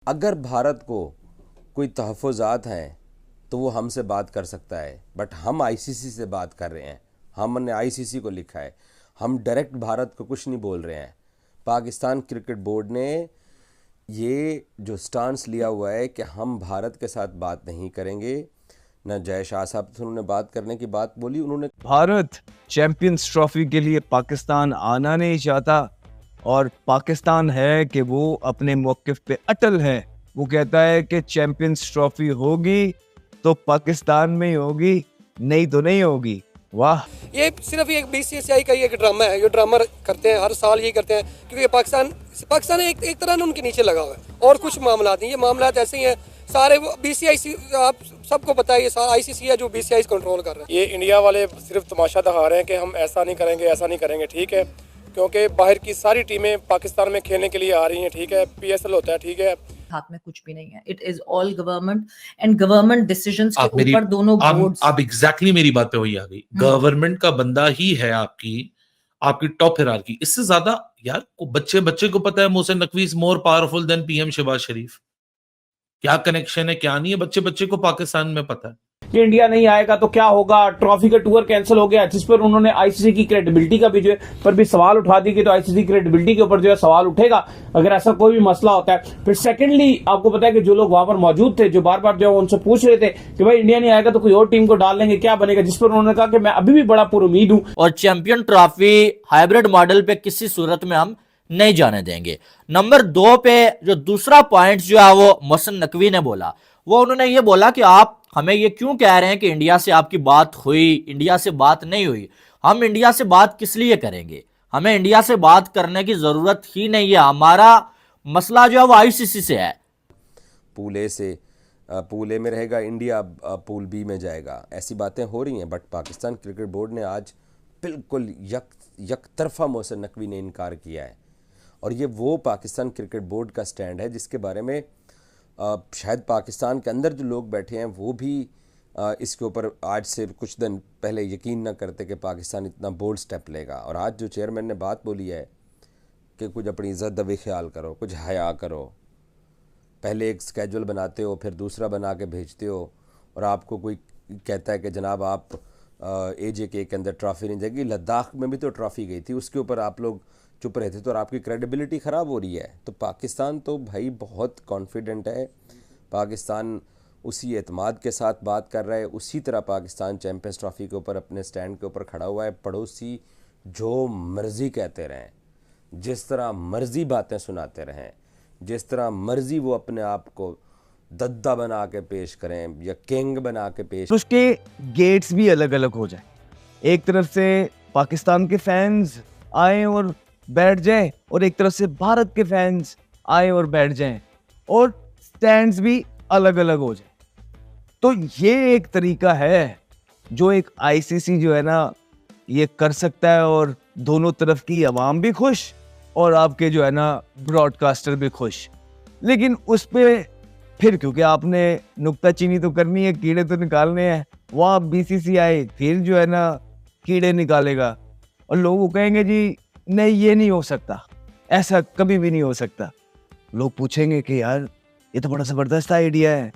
अगर भारत को कोई तहफ़्फ़ुज़ात हैं तो वो हमसे बात कर सकता है, बट हम आईसीसी से बात कर रहे हैं। हमने आईसीसी को लिखा है, हम डायरेक्ट भारत को कुछ नहीं बोल रहे हैं। पाकिस्तान क्रिकेट बोर्ड ने ये जो स्टांस लिया हुआ है कि हम भारत के साथ बात नहीं करेंगे, न जय शाह साहब से उन्होंने बात करने की बात बोली। उन्होंने भारत चैंपियंस ट्रॉफी के लिए पाकिस्तान आना नहीं चाहता और पाकिस्तान है कि वो अपने मौक़िफ़ पे अटल है। वो कहता है कि चैंपियंस ट्रॉफी होगी तो पाकिस्तान में ही होगी, नहीं तो नहीं होगी। वाह, ये सिर्फ ये बीसीसीआई का ही एक ड्रामा है। ये ड्रामा करते हैं, हर साल यही करते हैं, क्योंकि पाकिस्तान एक तरह ना उनके नीचे लगा हुआ है। और कुछ मामला नहीं, ये मामला ऐसे ही हैं सारे। वो बीसीआई, आप सबको पता है, ये सारा आईसीसी है जो बीसीआई कंट्रोल कर रहा है। ये इंडिया वाले सिर्फ तमाशा दिखा रहे हैं कि हम ऐसा नहीं करेंगे, ऐसा नहीं करेंगे। ठीक है, क्योंकि बाहर की सारी टीमें पाकिस्तान में खेलने के लिए आ रही हैं। ठीक है, पीएसएल होता है, ठीक है, हाथ में कुछ भी नहीं है। It is all government and government decisions के ऊपर दोनों बोर्ड्स। आप एग्जैक्टली मेरी बात पे वही आ गई। गवर्नमेंट का बंदा ही है आपकी टॉप हिरार्की। इससे ज्यादा यार बच्चे को पता है Mohsin Naqvi is more powerful than PM Shehbaz Sharif. क्या कनेक्शन है, क्या नहीं है, बच्चे को पाकिस्तान में पता है कि इंडिया नहीं आएगा तो क्या होगा। ट्रॉफी का टूर कैंसिल हो गया, जिस पर उन्होंने आईसीसी की क्रेडिबिलिटी का भी पर भी सवाल उठा दी कि तो आईसीसी क्रेडिबिलिटी के ऊपर सवाल उठेगा अगर ऐसा कोई भी मसला होता है। फिर सेकेंडली आपको पता है कि जो लोग वहां पर मौजूद थे, जो बार बार उनसे पूछ रहे थे कि भाई इंडिया नहीं आएगा तो कोई और टीम को डाल लेंगे, क्या बनेगा, जिस पर उन्होंने कहा कि मैं अभी भी बड़ा पुरुमीद हूं और चैंपियन ट्रॉफी हाइब्रिड मॉडल पे किसी सूरत में हम नहीं जाने देंगे। नंबर 2 पे जो दूसरा पॉइंट जो है वो मोहसिन नकवी ने बोला, वो उन्होंने ये बोला कि आप हमें ये क्यों कह रहे हैं कि इंडिया से आपकी बात हुई, इंडिया से बात नहीं हुई। हम इंडिया से बात किस लिए करेंगे, हमें इंडिया से बात करने की जरूरत ही नहीं है। हमारा मसला जो है वो आईसीसी से है। पूल ए में रहेगा इंडिया, पूल बी में जाएगा, ऐसी बातें हो रही हैं। बट पाकिस्तान क्रिकेट बोर्ड ने आज बिल्कुल एक तरफा मोहसिन नकवी ने इनकार किया है। और ये वो पाकिस्तान क्रिकेट बोर्ड का स्टैंड है जिसके बारे में शायद पाकिस्तान के अंदर जो लोग बैठे हैं वो भी इसके ऊपर आज से कुछ दिन पहले यकीन न करते कि पाकिस्तान इतना बोल्ड स्टेप लेगा। और आज जो चेयरमैन ने बात बोली है कि कुछ अपनी इज़्ज़त दबे ख्याल करो, कुछ हया करो। पहले एक स्केजुअल बनाते हो, फिर दूसरा बना के भेजते हो, और आपको कोई कहता है कि जनाब आप AJK के अंदर ट्रॉफ़ी नहीं जाएगी। लद्दाख में भी तो ट्रॉफ़ी गई थी, उसके ऊपर आप लोग चुप रहे थे, तो और आपकी क्रेडिबिलिटी ख़राब हो रही है। तो पाकिस्तान तो भाई बहुत कॉन्फिडेंट है, पाकिस्तान उसी एतमाद के साथ बात कर रहा है, उसी तरह पाकिस्तान चैम्पियंस ट्रॉफ़ी के ऊपर अपने स्टैंड के ऊपर खड़ा हुआ है। पड़ोसी जो मर्ज़ी कहते रहें, जिस तरह मर्ज़ी बातें सुनाते रहें, जिस तरह मर्ज़ी वो अपने आप को दद्दा बना के पेश करें या किंग बना के पेश, तो उसके गेट्स भी अलग अलग हो जाए। एक तरफ से पाकिस्तान के फैंस आए और बैठ जाएं और एक तरफ से भारत के फैंस आए और बैठ जाएं, और स्टैंड्स भी अलग अलग हो जाए। तो ये एक तरीका है जो एक आईसीसी जो है ना ये कर सकता है, और दोनों तरफ की आवाम भी खुश और आपके जो है ना ब्रॉडकास्टर भी खुश। लेकिन उस पे फिर क्योंकि आपने नुक्ताचीनी तो करनी है, कीड़े तो निकालने हैं, वहाँ बीसीसीआई फिर जो है ना कीड़े निकालेगा और लोग कहेंगे जी नहीं ये नहीं हो सकता, ऐसा कभी भी नहीं हो सकता। लोग पूछेंगे कि यार ये तो बड़ा ज़बरदस्त आइडिया है,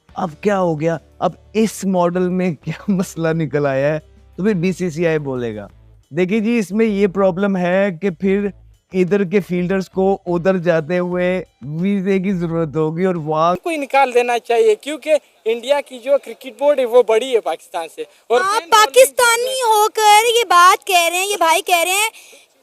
अब क्या हो गया, अब इस मॉडल में क्या मसला निकल आया है, तो फिर बीसीसीआई बोलेगा। देखिए जी, इसमें ये प्रॉब्लम है कि फिर इधर के फील्डर्स को उधर जाते हुए वीजे की जरूरत होगी और वहाँ कोई निकाल देना चाहिए, क्योंकि इंडिया की जो क्रिकेट बोर्ड है वो बड़ी है पाकिस्तान से। और आप पाकिस्तानी होकर ये बात कह रहे हैं, ये भाई कह रहे हैं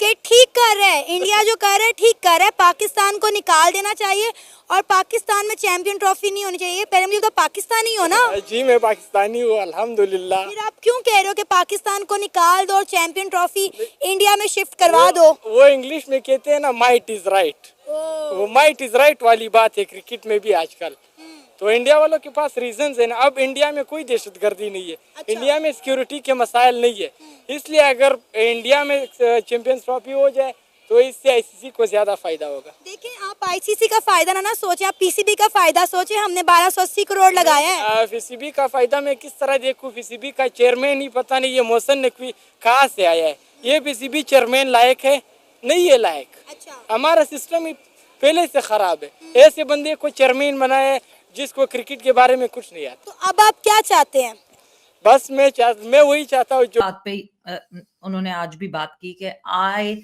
कि ठीक कर रहा है, इंडिया जो कर रहा है ठीक कर रहा है, पाकिस्तान को निकाल देना चाहिए और पाकिस्तान में चैंपियन ट्रॉफी नहीं होनी चाहिए। पहले मुझे तो पाकिस्तानी हो ना। जी मैं पाकिस्तानी हूँ अल्हम्दुलिल्लाह। फिर आप क्यों कह रहे हो कि पाकिस्तान को निकाल दो और चैंपियन ट्रॉफी इंडिया में शिफ्ट करवा दो? वो इंग्लिश में कहते हैं ना माइट इज राइट, वो माइट इज राइट वाली बात है क्रिकेट में भी आजकल। तो इंडिया वालों के पास रीजंस है ना। अब इंडिया में कोई दहशतगर्दी नहीं है, अच्छा। इंडिया में सिक्योरिटी के मसाइल नहीं है, इसलिए अगर इंडिया में चैंपियंस ट्रॉफी हो जाए तो इससे आईसीसी को ज्यादा फायदा होगा। देखिए, आप आईसीसी का फायदा ना सोचे, आप पीसीबी का फायदा सोचे। हमने 1280 करोड़ लगाया है। पीसीबी का फायदा मैं किस तरह देखूं? पीसीबी का चेयरमैन ही पता नहीं ये मोहसिन नकवी कहाँ से आया है। ये पीसीबी चेयरमैन लायक है नहीं है लायक। अच्छा। हमारा सिस्टम ही पहले से खराब है। ऐसे बंदे को चेयरमैन बनाए जिसको क्रिकेट के बारे में कुछ नहीं आता। तो अब आप क्या चाहते हैं? बस मैं वही चाहता हूँ जो बात पे उन्होंने आज भी बात की कि I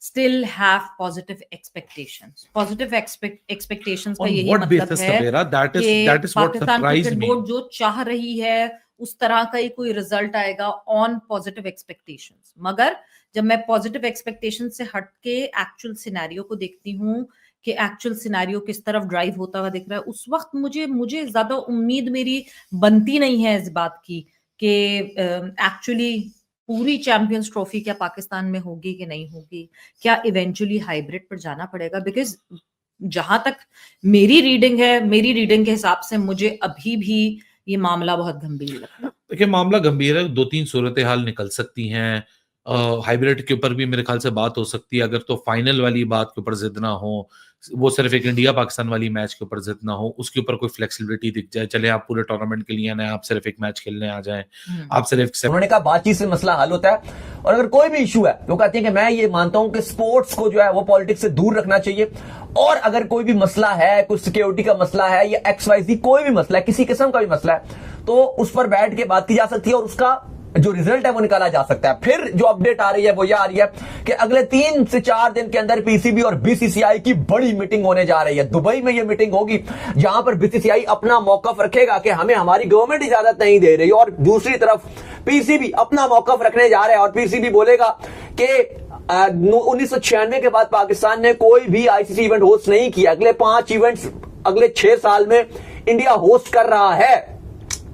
still have positive expectations. Positive expectations का On यही what मतलब basis, है Sabera? That is कि what Pakistan surprised cricket me. Board जो चाह रही है उस तरह का ही कोई रिजल्ट आएगा ऑन पॉजिटिव एक्सपेक्टेशंस। मगर जब मैं पॉजिटिव एक्सपेक्टेशन से हट के एक्चुअल सिनेरियो को देखती हूँ कि एक्चुअल सिनेरियो किस तरफ ड्राइव होता हुआ दिख रहा है, उस वक्त मुझे ज्यादा उम्मीद मेरी बनती नहीं है इस बात की कि एक्चुअली पूरी चैंपियंस ट्रॉफी क्या पाकिस्तान में होगी कि नहीं होगी, क्या इवेंचुअली हाइब्रिड पर जाना पड़ेगा। बिकॉज जहां तक मेरी रीडिंग के हिसाब से मुझे अभी भी ये मामला बहुत गंभीर लगता है। देखिए मामला गंभीर है, 2-3 सूरत हाल निकल सकती हैं। हाइब्रिड के ऊपर भी मेरे ख्याल से बात हो सकती है, अगर तो फाइनल वाली बात के ऊपर जिद ना हो, वो सिर्फ एक इंडिया पाकिस्तान वाली मैच के ऊपर जिद ना हो, उसके ऊपर कोई फ्लेक्सिबिलिटी दिख जाए, चले आप पूरे टूर्नामेंट के लिए ना आप सिर्फ एक मैच खेलने आ जाएं, आप सिर्फ उन्होंने कहा बातचीत से मसला हल होता है। और अगर कोई भी इशू है वो कहते हैं कि मैं ये मानता हूं कि स्पोर्ट्स को जो है वो पॉलिटिक्स से दूर रखना चाहिए, और अगर कोई भी मसला है, कुछ सिक्योरिटी का मसला है या XYZ कोई भी मसला है, किसी किस्म का भी मसला है, तो उस पर बैठ के बात की जा सकती है और उसका जो रिजल्ट है वो निकाला जा सकता है। फिर जो अपडेट आ रही है वो ये आ रही है कि अगले 3 से 4 दिन के अंदर PCB और BCCI की बड़ी मीटिंग होने जा रही है। दुबई में ये मीटिंग होगी जहां पर BCCI अपना मौकफ रखेगा कि हमें हमारी गवर्नमेंट इजाजत नहीं दे रही, और दूसरी तरफ PCB अपना मौकफ रखने जा रहा है और PCB बोलेगा कि 1996 के बाद पाकिस्तान ने कोई भी ICC इवेंट होस्ट नहीं किया। अगले 5 इवेंट्स अगले 6 साल में इंडिया होस्ट कर रहा है,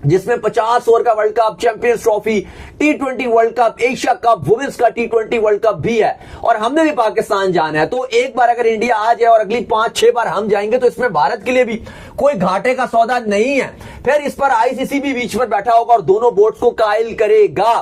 जिसमें 50 ओवर का world cup, champions trophy, T20 world cup, Asia cup, women's का T20 वर्ल्ड कप भी है, और हमने भी पाकिस्तान जाना है। तो एक बार अगर इंडिया आ जाए और अगली 5-6 बार हम जाएंगे तो इसमें भारत के लिए भी कोई घाटे का सौदा नहीं है। फिर इस पर ICC भी बीच में बैठा होगा और दोनों बोर्ड्स को कायल करेगा।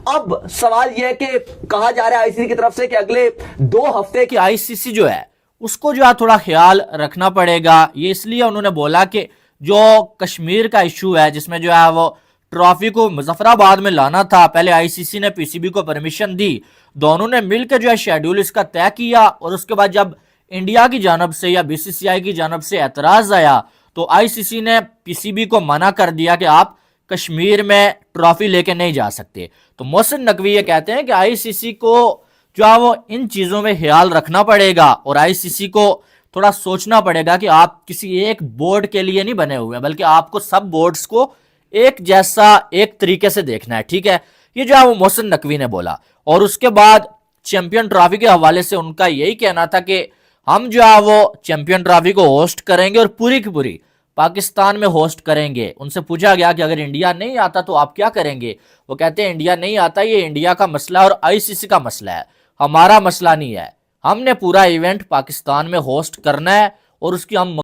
अब सवाल यह है कि कहा जा रहा है ICC की तरफ से कि अगले 2 हफ्ते कि ICC जो है उसको जो है थोड़ा ख्याल रखना पड़ेगा। ये इसलिए उन्होंने बोला कि जो कश्मीर का इशू है जिसमें जो है वो ट्रॉफी को मुजफ्फराबाद में लाना था, पहले ICC ने PCB को परमिशन दी, दोनों ने मिलकर जो है शेड्यूल इसका तय किया, और उसके बाद जब इंडिया की जानब से या BCCI की जानब से एतराज आया तो ICC ने PCB को मना कर दिया कि आप कश्मीर में ट्रॉफी लेके नहीं जा सकते। तो मोहसिन नकवी ये कहते हैं कि ICC को जो है वो इन चीज़ों में ख्याल रखना पड़ेगा और ICC को थोड़ा सोचना पड़ेगा कि आप किसी एक बोर्ड के लिए नहीं बने हुए हैं, बल्कि आपको सब बोर्ड्स को एक जैसा एक तरीके से देखना है। ठीक है, ये जो है वो मोहसिन नकवी ने बोला। और उसके बाद चैंपियन ट्रॉफी के हवाले से उनका यही कहना था कि हम जो है वो चैंपियन ट्रॉफी को होस्ट करेंगे और पूरी की पूरी पाकिस्तान में होस्ट करेंगे। उनसे पूछा गया कि अगर इंडिया नहीं आता तो आप क्या करेंगे, वो कहते हैं इंडिया नहीं आता, ये इंडिया का मसला है और ICC का मसला है, हमारा मसला नहीं है। हमने पूरा इवेंट पाकिस्तान में होस्ट करना है और उसकी हम